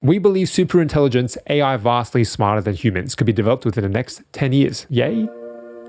We believe superintelligence, AI vastly smarter than humans, could be developed within the next 10 years. Yay?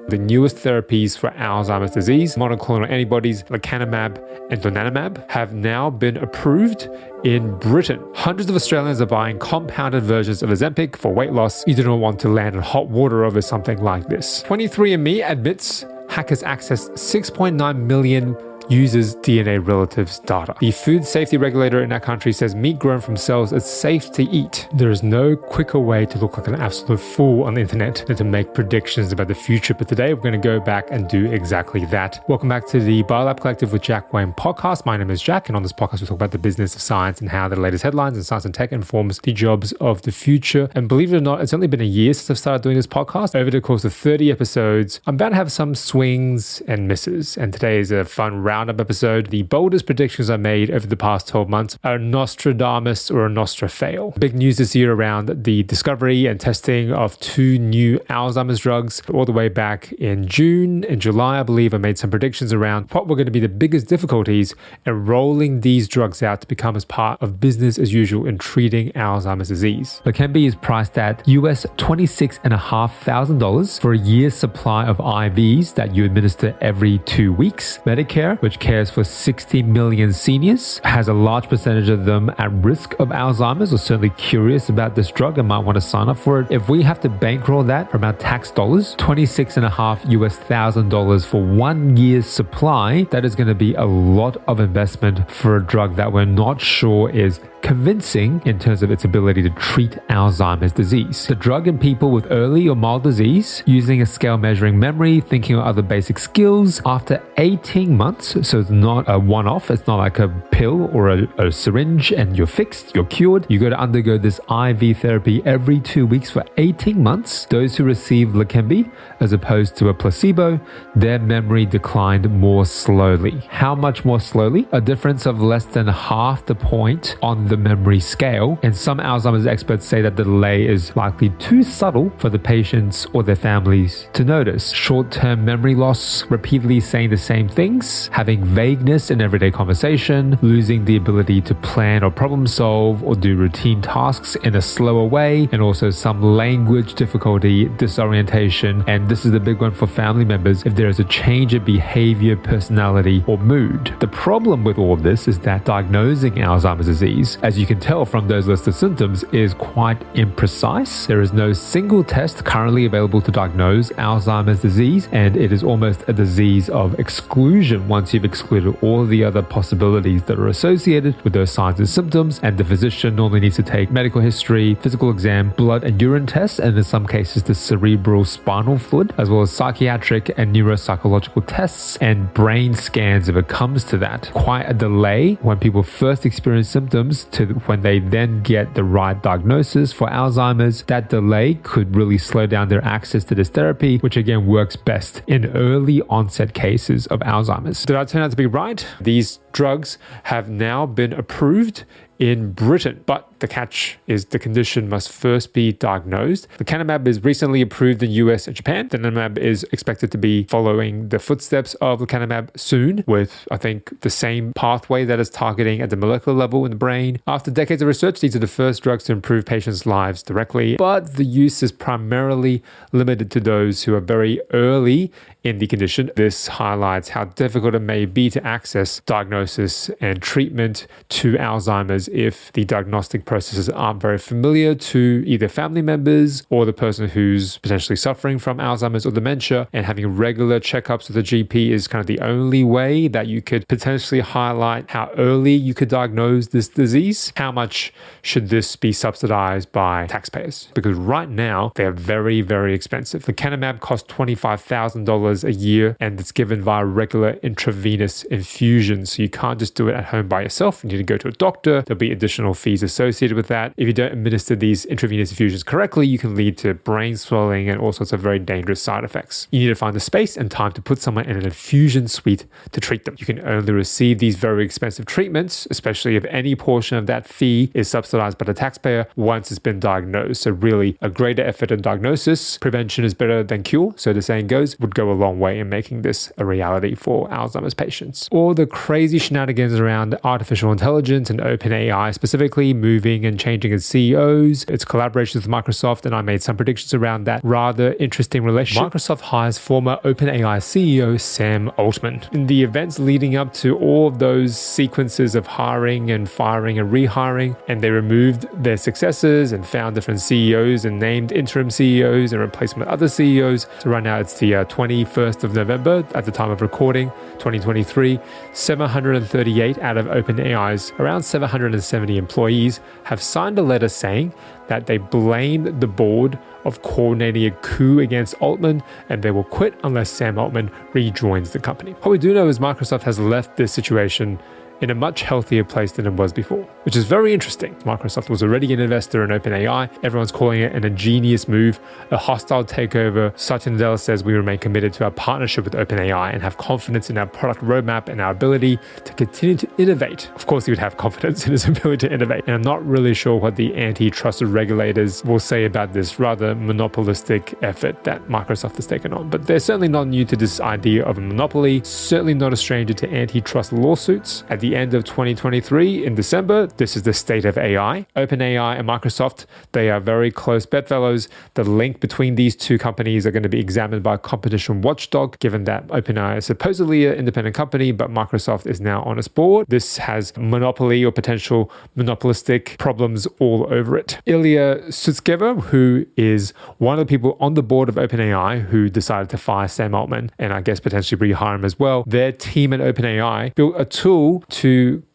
The newest therapies for Alzheimer's disease, monoclonal antibodies, lecanemab and donanemab, have now been approved in Britain. Hundreds of Australians are buying compounded versions of Ozempic for weight loss. You do not want to land in hot water over something like this. 23andMe admits hackers accessed 6.9 million users' DNA relatives data. The food safety regulator in that country says meat grown from cells is safe to eat. There is no quicker way to look like an absolute fool on the internet than to make predictions about the future. But today we're going to go back and do exactly that. Welcome back to the Biolab Collective with Jack Wayne podcast. My name is Jack, and on this podcast we talk about the business of science and how the latest headlines in science and tech informs the jobs of the future. And believe it or not, it's only been a year since I've started doing this podcast. Over the course of 30 episodes, I'm about to have some swings and misses. And today is a fun roundup episode. The boldest predictions I made over the past 12 months are Nostradamus or a Nostra fail. Big news this year around the discovery and testing of 2 new Alzheimer's drugs. All the way back in June and July, I believe I made some predictions around what were going to be the biggest difficulties in rolling these drugs out to become as part of business as usual in treating Alzheimer's disease. Leqembi is priced at US $26,500 for a year's supply of IVs that you administer every 2 weeks. Medicare, which cares for 60 million seniors, has a large percentage of them at risk of Alzheimer's or certainly curious about this drug and might want to sign up for it. If we have to bankroll that from our tax dollars, $26,500 for 1 year's supply, that is going to be a lot of investment for a drug that we're not sure is convincing in terms of its ability to treat Alzheimer's disease. The drug in people with early or mild disease, using a scale measuring memory, thinking of other basic skills, after 18 months, so it's not a one-off, it's not like a pill or a syringe and you're fixed, you're cured. You got to undergo this IV therapy every 2 weeks for 18 months. Those who received Leqembi, as opposed to a placebo, their memory declined more slowly. How much more slowly? A difference of less than half the point on the memory scale, and some Alzheimer's experts say that the delay is likely too subtle for the patients or their families to notice. Short-term memory loss, repeatedly saying the same things, having vagueness in everyday conversation, losing the ability to plan or problem solve or do routine tasks in a slower way, and also some language difficulty, disorientation, and this is the big one for family members, if there is a change of behavior, personality, or mood. The problem with all of this is that diagnosing Alzheimer's disease, as you can tell from those listed symptoms, is quite imprecise. There is no single test currently available to diagnose Alzheimer's disease, and it is almost a disease of exclusion once you've excluded all the other possibilities that are associated with those signs and symptoms. And the physician normally needs to take medical history, physical exam, blood and urine tests, and in some cases the cerebral spinal fluid, as well as psychiatric and neuropsychological tests and brain scans if it comes to that. Quite a delay when people first experience symptoms to when they then get the right diagnosis for Alzheimer's. That delay could really slow down their access to this therapy, which again works best in early onset cases of Alzheimer's. Did I turn out to be right? These drugs have now been approved in Britain, but the catch is the condition must first be diagnosed. Lecanemab is recently approved in US and Japan. Donanemab is expected to be following the footsteps of lecanemab soon, with I think the same pathway that is targeting at the molecular level in the brain. After decades of research, these are the first drugs to improve patients' lives directly, but the use is primarily limited to those who are very early in the condition. This highlights how difficult it may be to access diagnosis and treatment to Alzheimer's if the diagnostic processes aren't very familiar to either family members or the person who's potentially suffering from Alzheimer's or dementia. And having regular checkups with a GP is kind of the only way that you could potentially highlight how early you could diagnose this disease. How much should this be subsidized by taxpayers? Because right now they're very, very expensive. Lecanemab costs $25,000 a year, and it's given via regular intravenous infusion. So you can't just do it at home by yourself. You need to go to a doctor. There'll be additional fees associated with that. If you don't administer these intravenous infusions correctly, you can lead to brain swelling and all sorts of very dangerous side effects. You need to find the space and time to put someone in an infusion suite to treat them. You can only receive these very expensive treatments, especially if any portion of that fee is subsidized by the taxpayer, once it's been diagnosed. So really, a greater effort in diagnosis, prevention is better than cure, so the saying goes, would go a long way in making this a reality for Alzheimer's patients. All the crazy shenanigans around artificial intelligence and OpenAI specifically moving moving and changing its CEOs, its collaborations with Microsoft, and I made some predictions around that rather interesting relationship. Microsoft hires former OpenAI CEO Sam Altman. In the events leading up to all of those sequences of hiring and firing and rehiring, and they removed their successors and found different CEOs and named interim CEOs and replaced them with other CEOs. So right now it's the 21st of November at the time of recording, 2023. 738 out of OpenAI's around 770 employees have signed a letter saying that they blamed the board of coordinating a coup against Altman, and they will quit unless Sam Altman rejoins the company. What we do know is Microsoft has left this situation in a much healthier place than it was before, which is very interesting. Microsoft was already an investor in OpenAI. Everyone's calling it an ingenious move, a hostile takeover. Satya Nadella says we remain committed to our partnership with OpenAI and have confidence in our product roadmap and our ability to continue to innovate. Of course, he would have confidence in his ability to innovate. And I'm not really sure what the antitrust regulators will say about this rather monopolistic effort that Microsoft has taken on. But they're certainly not new to this idea of a monopoly, certainly not a stranger to antitrust lawsuits. At the end of 2023 in December, this is the state of AI. OpenAI and Microsoft, they are very close bedfellows. The link between these two companies are going to be examined by a competition watchdog, given that OpenAI is supposedly an independent company, but Microsoft is now on its board. This has monopoly or potential monopolistic problems all over it. Ilya Sutskever, who is one of the people on the board of OpenAI who decided to fire Sam Altman and I guess potentially rehire him as well, their team at OpenAI built a tool to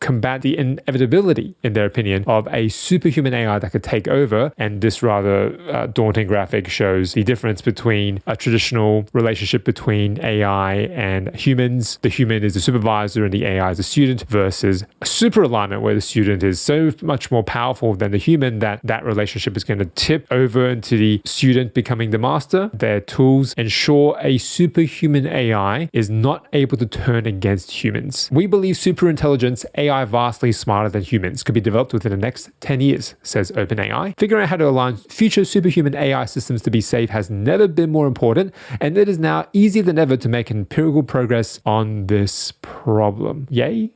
combat the inevitability, in their opinion, of a superhuman AI that could take over. And this rather daunting graphic shows the difference between a traditional relationship between AI and humans. The human is the supervisor and the AI is the student, versus a super alignment where the student is so much more powerful than the human that that relationship is going to tip over into the student becoming the master. Their tools ensure a superhuman AI is not able to turn against humans. We believe super intelligence AI vastly smarter than humans could be developed within the next 10 years, says OpenAI. Figuring out how to align future superhuman AI systems to be safe has never been more important, and it is now easier than ever to make empirical progress on this problem. Yay?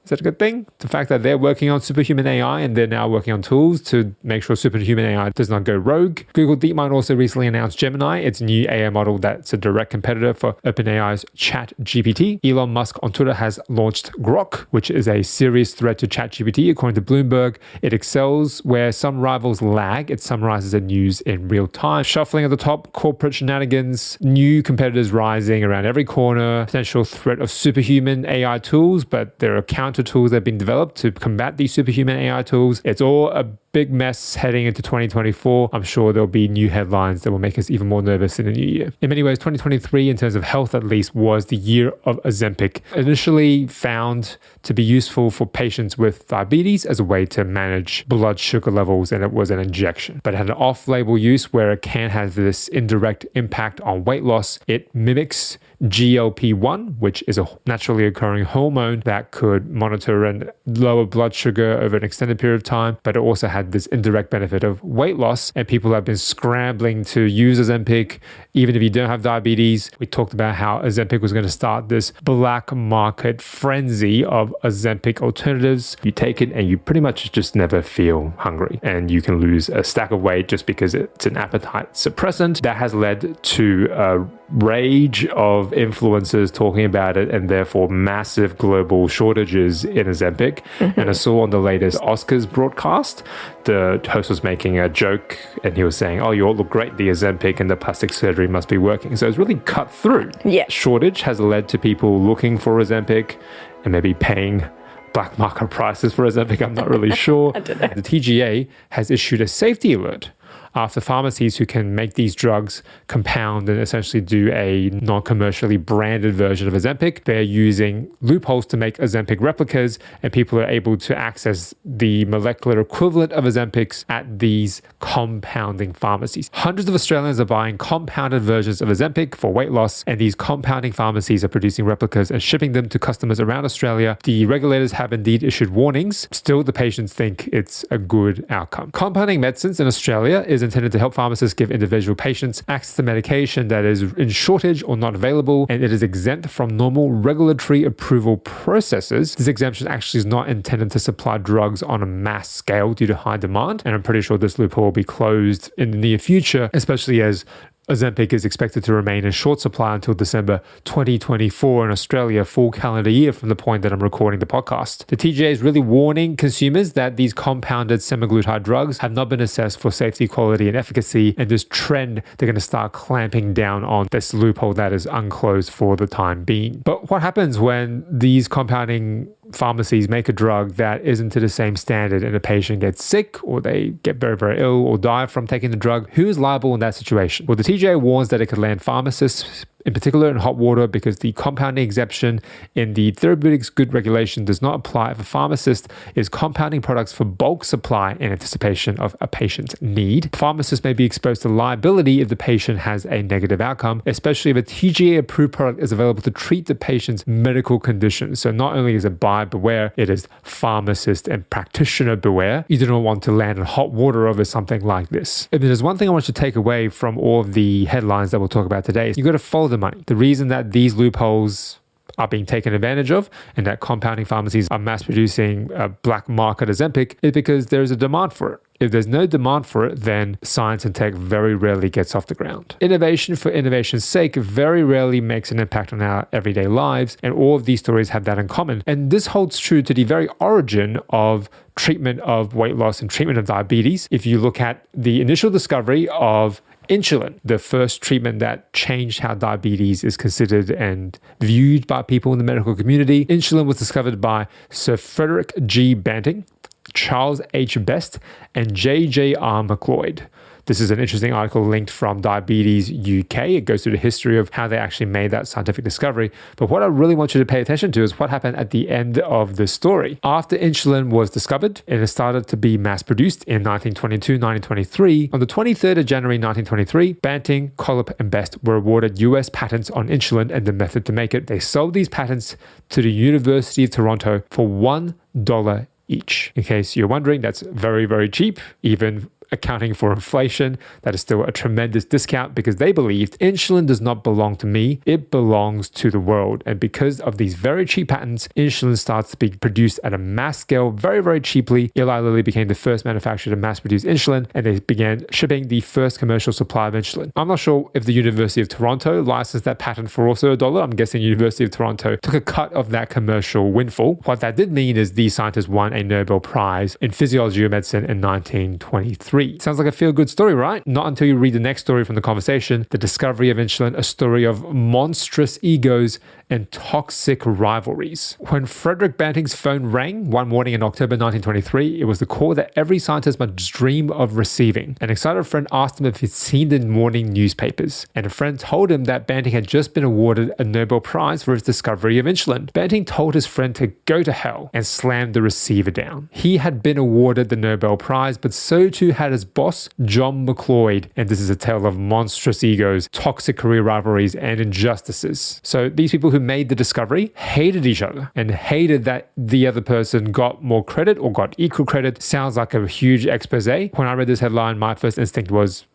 Is that a good thing? The fact that they're working on superhuman AI and they're now working on tools to make sure superhuman AI does not go rogue. Google DeepMind also recently announced Gemini, its new AI model that's a direct competitor for OpenAI's ChatGPT. Elon Musk on Twitter has launched Grok, which is a serious threat to ChatGPT. According to Bloomberg, it excels where some rivals lag. It summarizes the news in real time. Shuffling at the top, corporate shenanigans, new competitors rising around every corner, potential threat of superhuman AI tools, but there are counter tools that have been developed to combat these superhuman AI tools. It's all a big mess heading into 2024. I'm sure there'll be new headlines that will make us even more nervous in the new year. In many ways, 2023, in terms of health at least, was the year of Ozempic. Initially found to be useful for patients with diabetes as a way to manage blood sugar levels, and it was an injection. But it had an off-label use where it can have this indirect impact on weight loss. It mimics GLP-1, which is a naturally occurring hormone that could monitor and lower blood sugar over an extended period of time, but it also had this indirect benefit of weight loss, and people have been scrambling to use Ozempic even if you don't have diabetes. We talked about how Ozempic was going to start this black market frenzy of Ozempic alternatives. You take it and you pretty much just never feel hungry, and you can lose a stack of weight just because it's an appetite suppressant. That has led to a rage of influencers talking about it, and therefore massive global shortages in Ozempic. And I saw on the latest Oscars broadcast, the host was making a joke and he was saying, oh, you all look great, the Ozempic and the plastic surgery must be working. So it's really cut through. Yeah. Shortage has led to people looking for Ozempic and maybe paying black market prices for Ozempic. I'm not really sure. I don't know. The TGA has issued a safety alert after pharmacies who can make these drugs compound and essentially do a non-commercially branded version of Ozempic. They're using loopholes to make Ozempic replicas, and people are able to access the molecular equivalent of Ozempics at these compounding pharmacies. Hundreds of Australians are buying compounded versions of Ozempic for weight loss, and these compounding pharmacies are producing replicas and shipping them to customers around Australia. The regulators have indeed issued warnings. Still, the patients think it's a good outcome. Compounding medicines in Australia is is intended to help pharmacists give individual patients access to medication that is in shortage or not available, and it is exempt from normal regulatory approval processes. This exemption actually is not intended to supply drugs on a mass scale due to high demand, and I'm pretty sure this loophole will be closed in the near future, especially as Ozempic is expected to remain in short supply until December 2024 in Australia, full calendar year from the point that I'm recording the podcast. The TGA is really warning consumers that these compounded semaglutide drugs have not been assessed for safety, quality, and efficacy, and this trend, they're going to start clamping down on this loophole that is unclosed for the time being. But what happens when these compounding pharmacies make a drug that isn't to the same standard and a patient gets sick or they get very, very ill or die from taking the drug? Who is liable in that situation? Well, the TGA warns that it could land pharmacists, in particular in hot water, because the compounding exemption in the Therapeutics Good Regulation does not apply if a pharmacist is compounding products for bulk supply in anticipation of a patient's need. Pharmacists may be exposed to liability if the patient has a negative outcome, especially if a TGA-approved product is available to treat the patient's medical condition. So not only is it buyer beware, it is pharmacist and practitioner beware. You do not want to land in hot water over something like this. If there's one thing I want you to take away from all of the headlines that we'll talk about today, you got to follow the money. The reason that these loopholes are being taken advantage of and that compounding pharmacies are mass producing a black market Ozempic is because there is a demand for it. If there's no demand for it, then science and tech very rarely gets off the ground. Innovation for innovation's sake very rarely makes an impact on our everyday lives, and all of these stories have that in common. And this holds true to the very origin of treatment of weight loss and treatment of diabetes. If you look at the initial discovery of insulin, the first treatment that changed how diabetes is considered and viewed by people in the medical community. Insulin was discovered by Sir Frederick G. Banting, Charles H. Best, and J.J.R. McLeod. This is an interesting article linked from Diabetes UK. It goes through the history of how they actually made that scientific discovery. But what I really want you to pay attention to is what happened at the end of the story. After insulin was discovered and it started to be mass produced in 1922, 1923, on the 23rd of January 1923, Banting, Collip, and Best were awarded US patents on insulin and the method to make it. They sold these patents to the University of Toronto for $1 each. In case you're wondering, that's very, very cheap, even accounting for inflation. That is still a tremendous discount because they believed insulin does not belong to me, it belongs to the world. And because of these very cheap patents, insulin starts to be produced at a mass scale very, very cheaply. Eli Lilly became the first manufacturer to mass produce insulin, and they began shipping the first commercial supply of insulin. I'm not sure if the University of Toronto licensed that patent for also $1. I'm guessing University of Toronto took a cut of that commercial windfall. What that did mean is these scientists won a Nobel Prize in physiology or medicine in 1923. Sounds like a feel-good story, right? Not until you read the next story from the conversation, the discovery of insulin, a story of monstrous egos and toxic rivalries. When Frederick Banting's phone rang one morning in October 1923, it was the call that every scientist must dream of receiving. An excited friend asked him if he'd seen the morning newspapers, and a friend told him that Banting had just been awarded a Nobel Prize for his discovery of insulin. Banting told his friend to go to hell and slammed the receiver down. He had been awarded the Nobel Prize, but so too had his boss, John McLeod, and this is a tale of monstrous egos, toxic career rivalries, and injustices. So these people who made the discovery hated each other and hated that the other person got more credit or got equal credit. Sounds like a huge expose. When I read this headline, my first instinct was,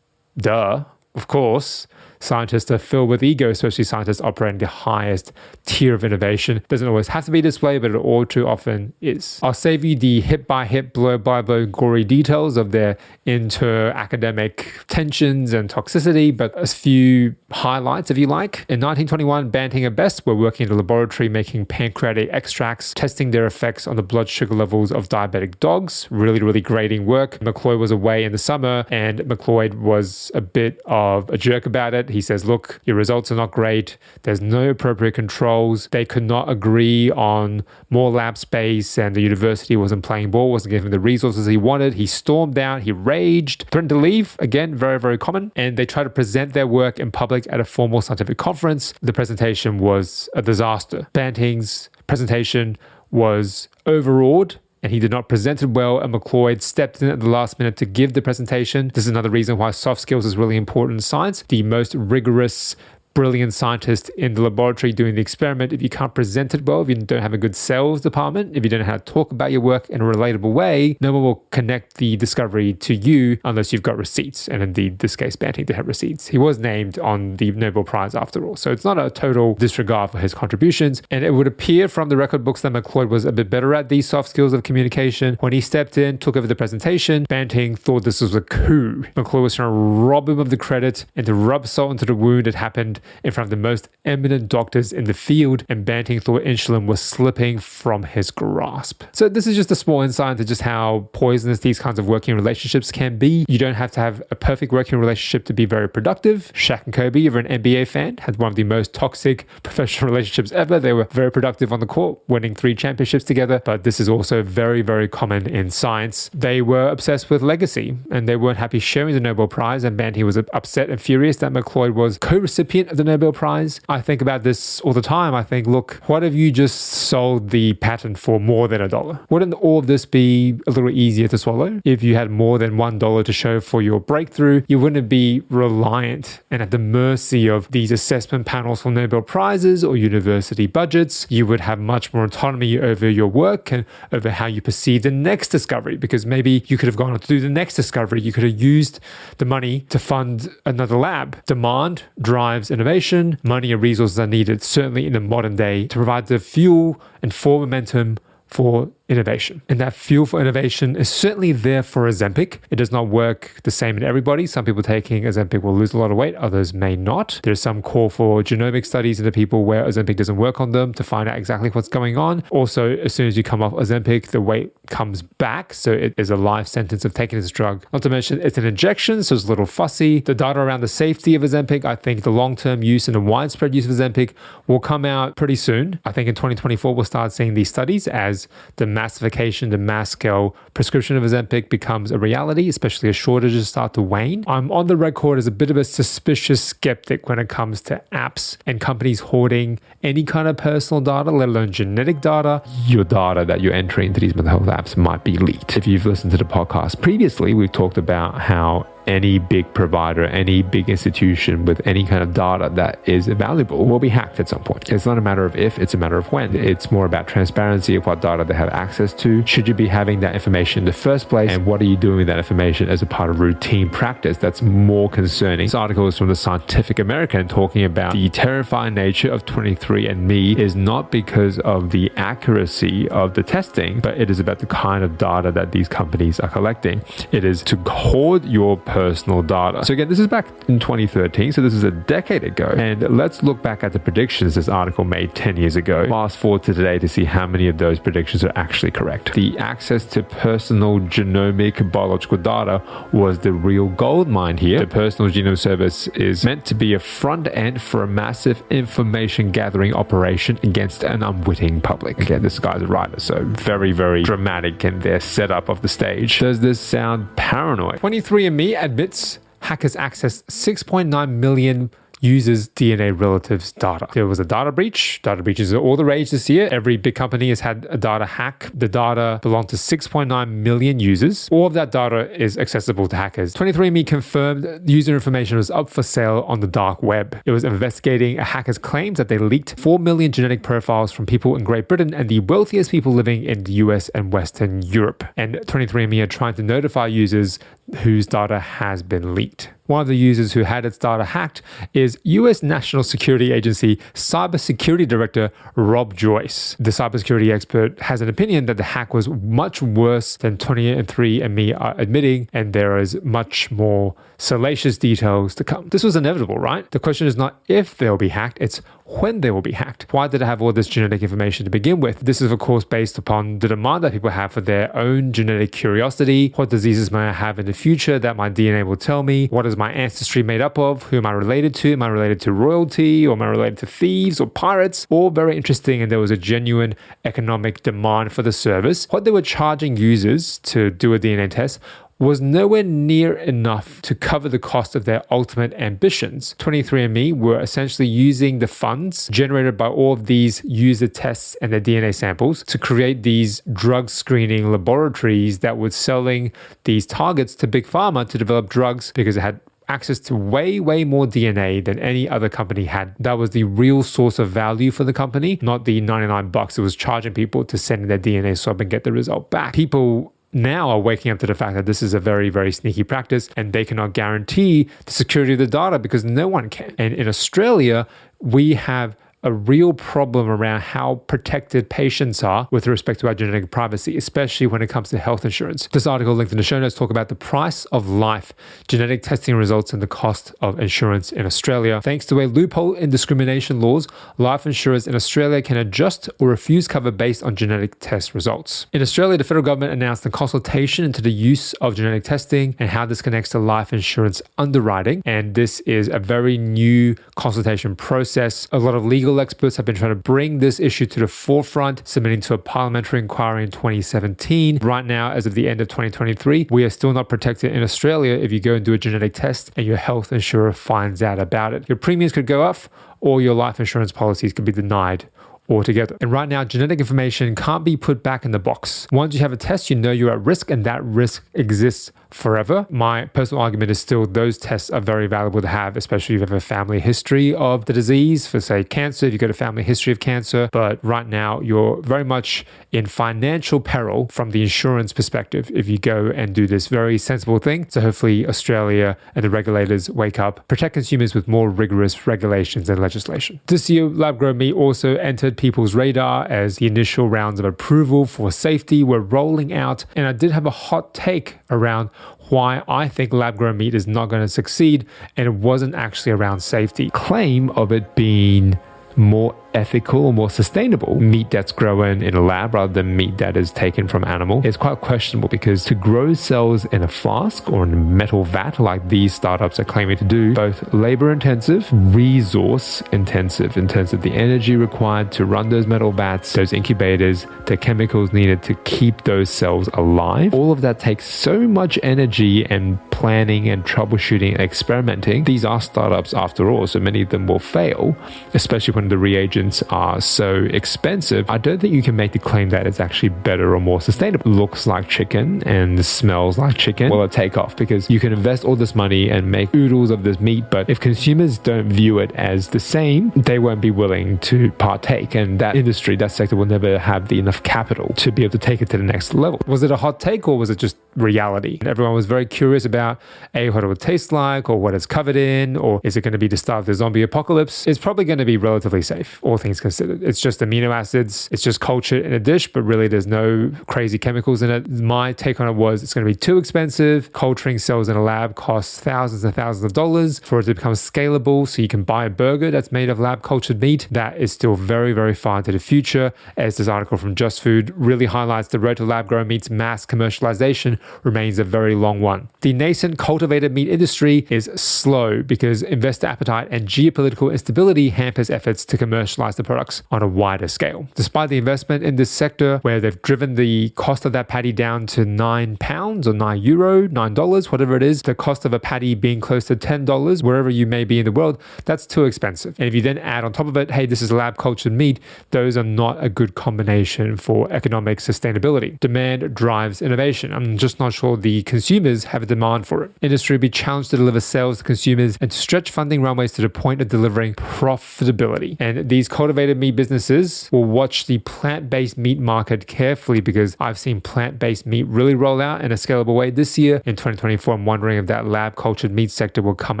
duh, of course. Scientists are filled with ego, especially scientists operating the highest tier of innovation. Doesn't always have to be this way, but it all too often is. I'll save you the hit-by-hit, blow-by-blow gory details of their inter-academic tensions and toxicity, but a few highlights, if you like. In 1921, Banting and Best were working in a laboratory making pancreatic extracts, testing their effects on the blood sugar levels of diabetic dogs. Really, really grating work. McLeod was away in the summer, and McLeod was a bit of a jerk about it. He says, look, your results are not great. There's no appropriate controls. They could not agree on more lab space, and the university wasn't playing ball, wasn't giving him the resources he wanted. He stormed out, he raged, threatened to leave. Again, very, very common. And they tried to present their work in public at a formal scientific conference. The presentation was a disaster. Banting's presentation was overawed, and he did not present it well, and McLeod stepped in at the last minute to give the presentation. This is another reason why soft skills is really important in science. The most rigorous, brilliant scientist in the laboratory doing the experiment, if you can't present it well, if you don't have a good sales department, if you don't know how to talk about your work in a relatable way, no one will connect the discovery to you unless you've got receipts. And indeed, this case, Banting did have receipts. He was named on the Nobel Prize after all. So it's not a total disregard for his contributions. And it would appear from the record books that McLeod was a bit better at these soft skills of communication. When he stepped in, took over the presentation, Banting thought this was a coup. McLeod was trying to rob him of the credit and to rub salt into the wound. It happened in front of the most eminent doctors in the field, and Banting thought insulin was slipping from his grasp. So this is just a small insight into just how poisonous these kinds of working relationships can be. You don't have to have a perfect working relationship to be very productive. Shaq and Kobe, if you're an NBA fan, had one of the most toxic professional relationships ever. They were very productive on the court, winning 3 championships together, but this is also very, very common in science. They were obsessed with legacy, and they weren't happy sharing the Nobel Prize, and Banting was upset and furious that McLeod was co-recipient of the Nobel Prize. I think about this all the time. I think, look, what if you just sold the patent for more than $1? Wouldn't all of this be a little easier to swallow? If you had more than $1 to show for your breakthrough, you wouldn't be reliant and at the mercy of these assessment panels for Nobel Prizes or university budgets. You would have much more autonomy over your work and over how you perceive the next discovery, because maybe you could have gone on to do the next discovery. You could have used the money to fund another lab. Demand drives innovation. Money and resources are needed, certainly in the modern day, to provide the fuel and form momentum for innovation. And that fuel for innovation is certainly there for Ozempic. It does not work the same in everybody. Some people taking Ozempic will lose a lot of weight, others may not. There's some call for genomic studies into people where Ozempic doesn't work on them to find out exactly what's going on. Also, as soon as you come off Ozempic, the weight comes back. So it is a life sentence of taking this drug. Not to mention it's an injection, so it's a little fussy. The data around the safety of Ozempic, I think the long-term use and the widespread use of Ozempic will come out pretty soon. I think in 2024, we'll start seeing these studies as the massification, the mass scale prescription of Ozempic becomes a reality, especially as shortages start to wane. I'm on the record as a bit of a suspicious skeptic when it comes to apps and companies hoarding any kind of personal data, let alone genetic data. Your data that you're entering into these mental health apps might be leaked. If you've listened to the podcast previously, we've talked about how any big provider, any big institution with any kind of data that is valuable will be hacked at some point. It's not a matter of if, it's a matter of when. It's more about transparency of what data they have access to. Should you be having that information in the first place? And what are you doing with that information as a part of routine practice? That's more concerning. This article is from the Scientific American talking about the terrifying nature of 23andMe is not because of the accuracy of the testing, but it is about the kind of data that these companies are collecting. It is to hoard your personal data. So again, this is back in 2013, so this is a decade ago. And let's look back at the predictions this article made 10 years ago. Fast forward to today to see how many of those predictions are actually correct. The access to personal genomic biological data was the real gold mine here. The Personal Genome Service is meant to be a front end for a massive information gathering operation against an unwitting public. Again, this guy's a writer, so very, very dramatic in their setup of the stage. Does this sound paranoid? 23andMe admits hackers accessed 6.9 million users' DNA relatives data. There was a data breach. Data breaches are all the rage this year. Every big company has had a data hack. The data belonged to 6.9 million users. All of that data is accessible to hackers. 23andMe confirmed user information was up for sale on the dark web. It was investigating a hacker's claims that they leaked 4 million genetic profiles from people in Great Britain and the wealthiest people living in the US and Western Europe. And 23andMe are trying to notify users whose data has been leaked. One of the users who had its data hacked is US National Security Agency Cybersecurity Director Rob Joyce. The cybersecurity expert has an opinion that the hack was much worse than 23andMe are admitting, and there is much more salacious details to come. This was inevitable, right? The question is not if they'll be hacked, it's when they will be hacked. Why did I have all this genetic information to begin with? This is, of course, based upon the demand that people have for their own genetic curiosity. What diseases may I have in the future that my DNA will tell me? What is my ancestry made up of? Who am I related to? Am I related to royalty? Or am I related to thieves or pirates? All very interesting, and there was a genuine economic demand for the service. What they were charging users to do a DNA test was nowhere near enough to cover the cost of their ultimate ambitions. 23andMe were essentially using the funds generated by all of these user tests and their DNA samples to create these drug screening laboratories that were selling these targets to Big Pharma to develop drugs because it had access to way more DNA than any other company had. That was the real source of value for the company, not the $99 it was charging people to send in their DNA swab and get the result back. People now are waking up to the fact that this is a very sneaky practice, and they cannot guarantee the security of the data because no one can. And in Australia, we have a real problem around how protected patients are with respect to our genetic privacy, especially when it comes to health insurance. This article linked in the show notes talk about the price of life, genetic testing results, and the cost of insurance in Australia. Thanks to a loophole in discrimination laws, life insurers in Australia can adjust or refuse cover based on genetic test results. In Australia, the federal government announced a consultation into the use of genetic testing and how this connects to life insurance underwriting. And this is a very new consultation process. A lot of legal experts have been trying to bring this issue to the forefront, submitting to a parliamentary inquiry in 2017. Right now, as of the end of 2023, we are still not protected in Australia if you go and do a genetic test and your health insurer finds out about it. Your premiums could go up, or your life insurance policies could be denied altogether. And right now, genetic information can't be put back in the box. Once you have a test, you know you're at risk, and that risk exists forever. My personal argument is still those tests are very valuable to have, especially if you have a family history of the disease, for say cancer, if you've got a family history of cancer. But right now, you're very much in financial peril from the insurance perspective if you go and do this very sensible thing. So hopefully Australia and the regulators wake up, protect consumers with more rigorous regulations and legislation. This year, lab-grown meat also entered people's radar as the initial rounds of approval for safety were rolling out. And I did have a hot take around why I think lab-grown meat is not going to succeed, and it wasn't actually around safety. Claim of it being more ethical or more sustainable meat that's grown in a lab rather than meat that is taken from animal is quite questionable, because to grow cells in a flask or in a metal vat like these startups are claiming to do, both labor intensive, resource intensive in terms of the energy required to run those metal vats, those incubators, the chemicals needed to keep those cells alive. All of that takes so much energy and planning and troubleshooting and experimenting. These are startups after all, so many of them will fail, especially when the reagents are so expensive. I don't think you can make the claim that it's actually better or more sustainable. Looks like chicken and smells like chicken. Will it take off? Because you can invest all this money and make oodles of this meat, but if consumers don't view it as the same, they won't be willing to partake, and that industry, that sector will never have the enough capital to be able to take it to the next level. Was it a hot take, or was it just reality? And everyone was very curious about what it would taste like, or what it's covered in, or is it going to be the start of the zombie apocalypse? It's probably going to be relatively safe, all things considered. It's just amino acids, it's just cultured in a dish, but really there's no crazy chemicals in it. My take on it was it's going to be too expensive. Culturing cells in a lab costs thousands and thousands of dollars for it to become scalable, so you can buy a burger that's made of lab cultured meat. That is still very far into the future, as this article from Just Food really highlights. The road to lab grown meat's mass commercialization remains a very long one. The nascent cultivated meat industry is slow because investor appetite and geopolitical instability hampers efforts to commercialize the products on a wider scale. Despite the investment in this sector, where they've driven the cost of that patty down to £9 or $9, whatever it is, the cost of a patty being close to $10 wherever you may be in the world, that's too expensive. And if you then add on top of it, hey, this is lab cultured meat, those are not a good combination for economic sustainability. Demand drives innovation. I'm just not sure the consumers have a demand for it. Industry will be challenged to deliver sales to consumers and to stretch funding runways to the point of delivering profitability. And these cultivated meat businesses will watch the plant-based meat market carefully, because I've seen plant-based meat really roll out in a scalable way this year. In 2024, I'm wondering if that lab-cultured meat sector will come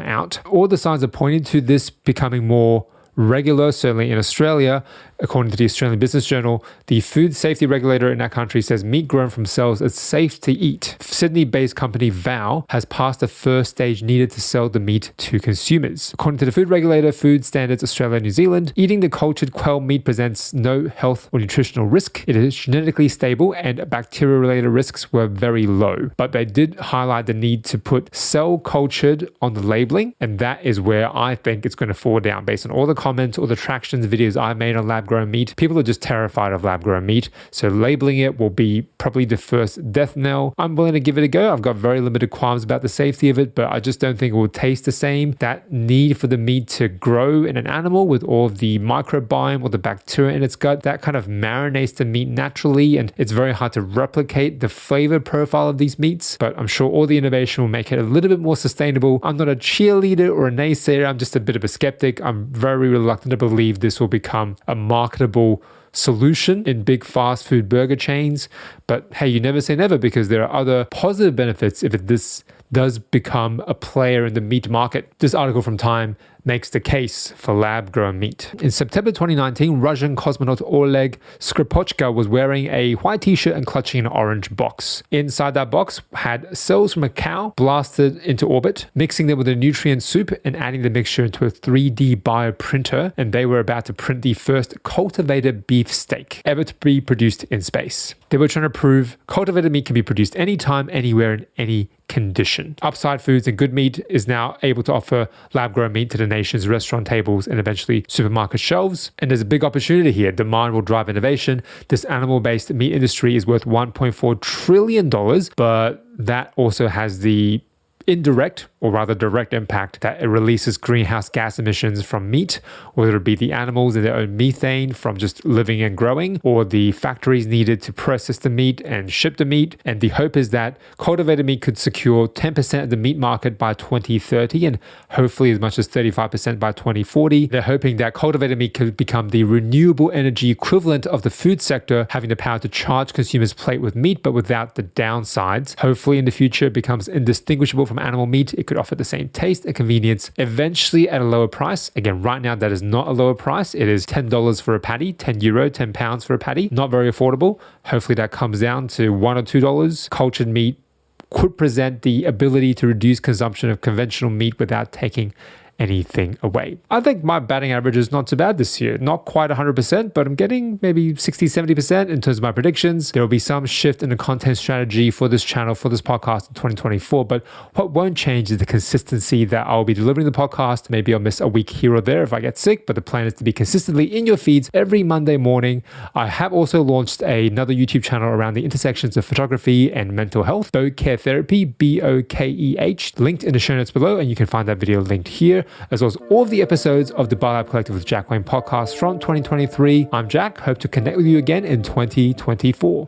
out. All the signs are pointing to this becoming more regular, certainly in Australia. According to the Australian Business Journal, the food safety regulator in that country says meat grown from cells is safe to eat. Sydney-based company Vow has passed the first stage needed to sell the meat to consumers. According to the food regulator, Food Standards Australia and New Zealand, eating the cultured quail meat presents no health or nutritional risk. It is genetically stable and bacteria-related risks were very low. But they did highlight the need to put cell cultured on the labeling, and that is where I think it's going to fall down based on all the comments or the tractions videos I made on lab-grown meat, people are just terrified of lab-grown meat. So labeling it will be probably the first death knell. I'm willing to give it a go. I've got very limited qualms about the safety of it, but I just don't think it will taste the same. That need for the meat to grow in an animal with all of the microbiome or the bacteria in its gut, that kind of marinates the meat naturally, and it's very hard to replicate the flavor profile of these meats. But I'm sure all the innovation will make it a little bit more sustainable. I'm not a cheerleader or a naysayer. I'm just a bit of a skeptic. I'm very reluctant to believe this will become a marketable solution in big fast food burger chains. But hey, you never say never, because there are other positive benefits if this does become a player in the meat market. This article from Time makes the case for lab-grown meat. In September 2019, Russian cosmonaut Oleg Skripochka was wearing a white t-shirt and clutching an orange box. Inside that box had cells from a cow blasted into orbit, mixing them with a nutrient soup and adding the mixture into a 3D bioprinter, and they were about to print the first cultivated beef steak ever to be produced in space. They were trying to prove cultivated meat can be produced anytime, anywhere, in any condition. Upside Foods and Good Meat is now able to offer lab-grown meat to the nation's restaurant tables and eventually supermarket shelves. And there's a big opportunity here. Demand will drive innovation. This animal-based meat industry is worth $1.4 trillion, but that also has the indirect, or rather direct impact that it releases greenhouse gas emissions from meat, whether it be the animals and their own methane from just living and growing, or the factories needed to process the meat and ship the meat. And the hope is that cultivated meat could secure 10% of the meat market by 2030 and hopefully as much as 35% by 2040. They're hoping that cultivated meat could become the renewable energy equivalent of the food sector, having the power to charge consumers' plate with meat, but without the downsides. Hopefully in the future it becomes indistinguishable from animal meat. It could offer the same taste and convenience, eventually at a lower price. Again, right now that is not a lower price. It is $10 for a patty, €10, £10 for a patty. Not very affordable. Hopefully that comes down to $1 or $2. Cultured meat could present the ability to reduce consumption of conventional meat without taking anything away. I think my batting average is not too bad this year. Not quite 100%, but I'm getting maybe 60-70% in terms of my predictions. There will be some shift in the content strategy for this channel, for this podcast in 2024, but what won't change is the consistency that I'll be delivering the podcast. Maybe I'll miss a week here or there if I get sick, but the plan is to be consistently in your feeds every Monday morning. I have also launched another YouTube channel around the intersections of photography and mental health, Bokeh Therapy, Bokeh, linked in the show notes below, and you can find that video linked here, as well as all of the episodes of the Biolab Collective with Jack Wayne podcast from 2023. I'm Jack. Hope to connect with you again in 2024.